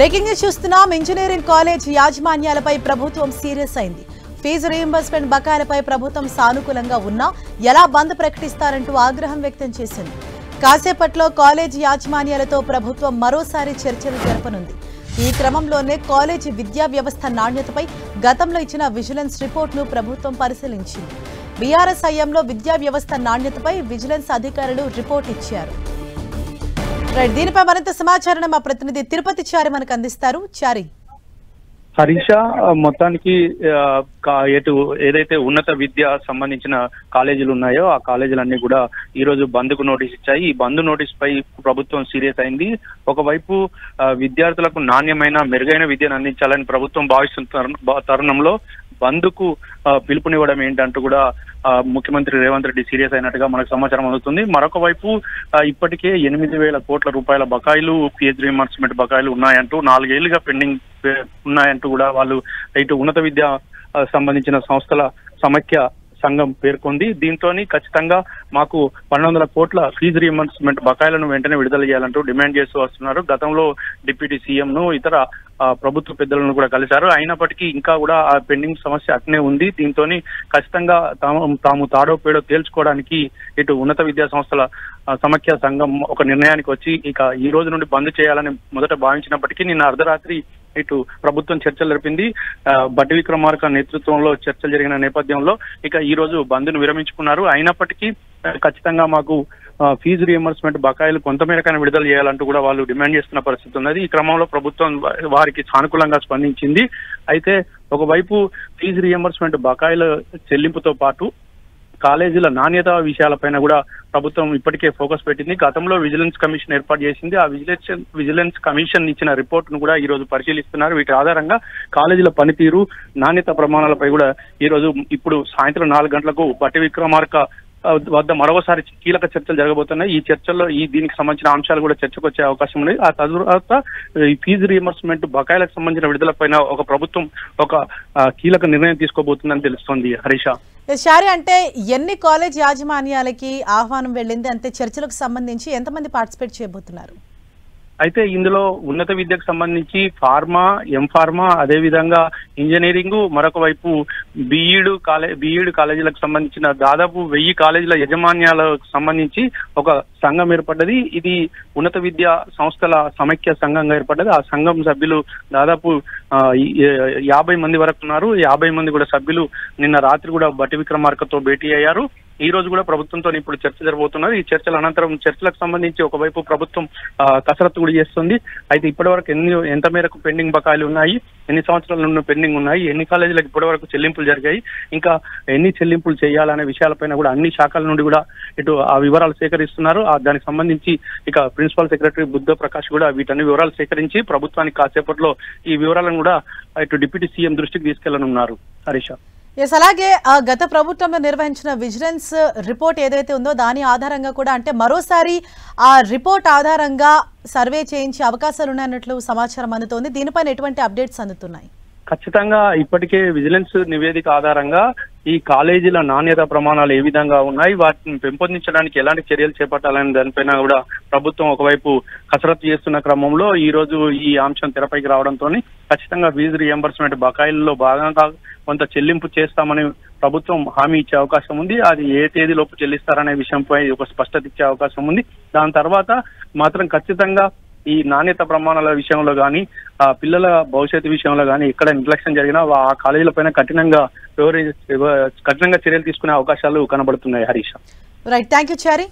Breaking news చూస్తున్నాం. Engineering college యాజమాన్యాలపై ప్రభుత్వం serious అయింది. ఫీజు రీయింబర్స్మెంట్ బకాయిలపై ప్రభుత్వం సానుకూలంగా ఉన్నా ఎలా బంద్ ప్రకటిస్తారంటూ ఆగ్రహం వ్యక్తం చేసింది. కాసేపట్లో కాలేజ్ యాజమాన్యాలతో ప్రభుత్వం మరోసారి చర్చలు జరపనుంది. ఈ క్రమంలోనే కాలేజీ విద్యా వ్యవస్థ నాణ్యతపై గతంలో ఇచ్చిన విజిలెన్స్ రిపోర్టును ప్రభుత్వం పరిశీలించింది. బీఆర్ఎస్ హయాంలో విద్యా వ్యవస్థ నాణ్యతపై విజిలెన్స్ అధికారులు రిపోర్ట్ ఇచ్చారు. దీనిపై మరింత సమాచారం మా ప్రతినిధి తిరుపతి చారి మనకు అందిస్తారు. చారి, హరీష, మొత్తానికి ఏదైతే ఉన్నత విద్య సంబంధించిన కాలేజీలు ఉన్నాయో ఆ కాలేజీలన్నీ కూడా ఈ రోజు బంద్ కు నోటీస్ ఇచ్చాయి. ఈ బంద్ నోటీస్ పై ప్రభుత్వం సీరియస్ అయింది. ఒకవైపు విద్యార్థులకు నాణ్యమైన మెరుగైన విద్యను అందించాలని ప్రభుత్వం భావిస్తున్న తరుణంలో బంద్ కు పిలుపునివ్వడం ఏంటంటూ కూడా ముఖ్యమంత్రి రేవంత్ రెడ్డి సీరియస్ అయినట్టుగా మనకు సమాచారం అందుతుంది. మరొక వైపు ఇప్పటికే 8,000 కోట్ల రూపాయల బకాయిలు, ఫీజు రీయింబర్స్మెంట్ బకాయిలు ఉన్నాయంటూ 4 ఏళ్లుగా పెండింగ్ ఉన్నాయంటూ కూడా వాళ్ళు ఇటు ఉన్నత విద్య సంబంధించిన సంస్థల సమైక్య సంఘం పేర్కొంది. దీంతో ఖచ్చితంగా మాకు 1,200 కోట్ల ఫీజు రీయింబర్స్మెంట్ బకాయిలను వెంటనే విడుదల చేయాలంటూ డిమాండ్ చేస్తూ వస్తున్నారు. గతంలో డిప్యూటీ సీఎం ను ఇతర ప్రభుత్వ పెద్దలను కూడా కలిశారు. అయినప్పటికీ ఇంకా కూడా ఆ పెండింగ్ సమస్య అట్నే ఉంది. దీంతో ఖచ్చితంగా తాము తాడో పేడో తేల్చుకోవడానికి ఇటు ఉన్నత విద్యా సంస్థల సమైక్య సంఘం ఒక నిర్ణయానికి వచ్చి ఇక ఈ రోజు నుండి బంద్ చేయాలని మొదట భావించినప్పటికీ నిన్న అర్ధరాత్రి ఇటు ప్రభుత్వం చర్చలు జరిపింది. బట్టి విక్రమార్క నేతృత్వంలో చర్చలు జరిగిన నేపథ్యంలో ఇక ఈ రోజు బంద్ను విరమించుకున్నారు. అయినప్పటికీ ఖచ్చితంగా మాకు ఫీజు రీయింబర్స్మెంట్ బకాయిలు కొంతమేరకైనా విడుదల చేయాలంటూ కూడా వాళ్ళు డిమాండ్ చేస్తున్న పరిస్థితి ఉన్నది. ఈ క్రమంలో ప్రభుత్వం వారికి సానుకూలంగా స్పందించింది. అయితే ఒకవైపు ఫీజు రీయింబర్స్మెంట్ బకాయిల చెల్లింపుతో పాటు కాలేజీల నాణ్యత విషయాలపైన కూడా ప్రభుత్వం ఇప్పటికే ఫోకస్ పెట్టింది. గతంలో విజిలెన్స్ కమిషన్ ఏర్పాటు చేసింది. ఆ విజిలెన్స్ కమిషన్ ఇచ్చిన రిపోర్ట్ ను కూడా ఈ రోజు పరిశీలిస్తున్నారు. వీటి ఆధారంగా కాలేజీల పనితీరు, నాణ్యత ప్రమాణాలపై కూడా ఈ రోజు ఇప్పుడు సాయంత్రం 4 గంటలకు బట్టి విక్రమార్క వద్ద మరోసారి కీలక చర్చలు జరగబోతున్నాయి. ఈ చర్చల్లో దీనికి సంబంధించిన అంశాలు కూడా చర్చకు వచ్చే అవకాశం ఉన్నాయి. ఆ తర్వాత ఈ ఫీజు రీయింబర్స్మెంట్ బకాయిలకు సంబంధించిన విడుదలపైన ఒక ప్రభుత్వం ఒక కీలక నిర్ణయం తీసుకోబోతుందని తెలుస్తోంది. హరీష, షారి, అంటే ఎన్ని కాలేజ్ యాజమాన్యాలకి ఆహ్వానం వెళ్ళింది? అంటే చర్చలకు సంబంధించి ఎంతమంది పార్టిసిపేట్ చేయబోతున్నారు? అయితే ఇందులో ఉన్నత విద్యకు సంబంధించి ఫార్మా, ఎంఫార్మా, అదేవిధంగా ఇంజనీరింగ్, మరొక వైపు బీఈడ్ కాలేజీలకు సంబంధించిన దాదాపు 1000 కాలేజీల యాజమాన్యాలకు సంబంధించి ఒక సంఘం ఏర్పడ్డది. ఇది ఉన్నత విద్యా సంస్థల సమైక్య సంఘంగా ఏర్పడ్డది. ఆ సంఘం సభ్యులు దాదాపు 50 మంది వరకు ఉన్నారు. 50 మంది కూడా సభ్యులు నిన్న రాత్రి కూడా బట్టి విక్రమార్కతో భేటీ అయ్యారు. ఈ రోజు కూడా ప్రభుత్వంతో ఇప్పుడు చర్చ జరగబోతున్నారు. ఈ చర్చల అనంతరం చర్చలకు సంబంధించి ఒకవైపు ప్రభుత్వం కసరత్తు కూడా చేస్తుంది. అయితే ఇప్పటివరకు ఎంత మేరకు పెండింగ్ బకాయిలు ఉన్నాయి, ఎన్ని సంవత్సరాల నుండి పెండింగ్ ఉన్నాయి, ఎన్ని కాలేజీలకు ఇప్పటివరకు చెల్లింపులు జరిగాయి, ఇంకా ఎన్ని చెల్లింపులు చేయాలనే విషయాలపైన కూడా అన్ని శాఖల నుండి కూడా ఇటు ఆ వివరాలు సేకరిస్తున్నారు. దానికి సంబంధించి ఇక ప్రిన్సిపల్ సెక్రటరీ బుద్ధ ప్రకాష్ కూడా వీటన్ని వివరాలు సేకరించి ప్రభుత్వానికి కాసేపట్లో ఈ వివరాలను కూడా ఇటు డిప్యూటీ సీఎం దృష్టికి తీసుకెళ్లనున్నారు. హరీష, అలాగే గత ప్రభుత్వంలో నిర్వహించిన విజిలెన్స్ రిపోర్ట్ ఏదైతే ఉందో దాని ఆధారంగా కూడా అంటే మరోసారి ఆ రిపోర్ట్ ఆధారంగా సర్వే చేయించే అవకాశాలు ఉన్నాయన్నట్లు సమాచారం అందుతోంది. దీనిపైన ఎటువంటి అప్డేట్స్ అందుతున్నాయి? ఖచ్చితంగా ఇప్పటికే విజిలెన్స్ నివేదిక ఆధారంగా ఈ కాలేజీల నాణ్యత ప్రమాణాలు ఏ విధంగా ఉన్నాయి, వాటిని పెంపొందించడానికి ఎలాంటి చర్యలు చేపట్టాలనే దానిపైన కూడా ప్రభుత్వం ఒకవైపు కసరత్తు చేస్తున్న క్రమంలో ఈ రోజు ఈ అంశం తెరపైకి రావడంతో ఖచ్చితంగా ఫీజు రీయింబర్స్మెంట్ బకాయిల్లో భాగంగా కొంత చెల్లింపు చేస్తామని ప్రభుత్వం హామీ ఇచ్చే అవకాశం ఉంది. అది ఏ తేదీలోపు చెల్లిస్తారనే విషయంపై ఒక స్పష్టత ఇచ్చే అవకాశం ఉంది. దాని తర్వాత మాత్రం ఖచ్చితంగా ఈ నాణ్యత ప్రమాణాల విషయంలో కానీ పిల్లల భవిష్యత్తు విషయంలో కానీ ఎక్కడ నిర్లక్ష్యం జరిగినా ఆ కాలేజీల పైన కఠినంగా చర్యలు తీసుకునే అవకాశాలు కనబడుతున్నాయి. Harisha, right, thank you Chari.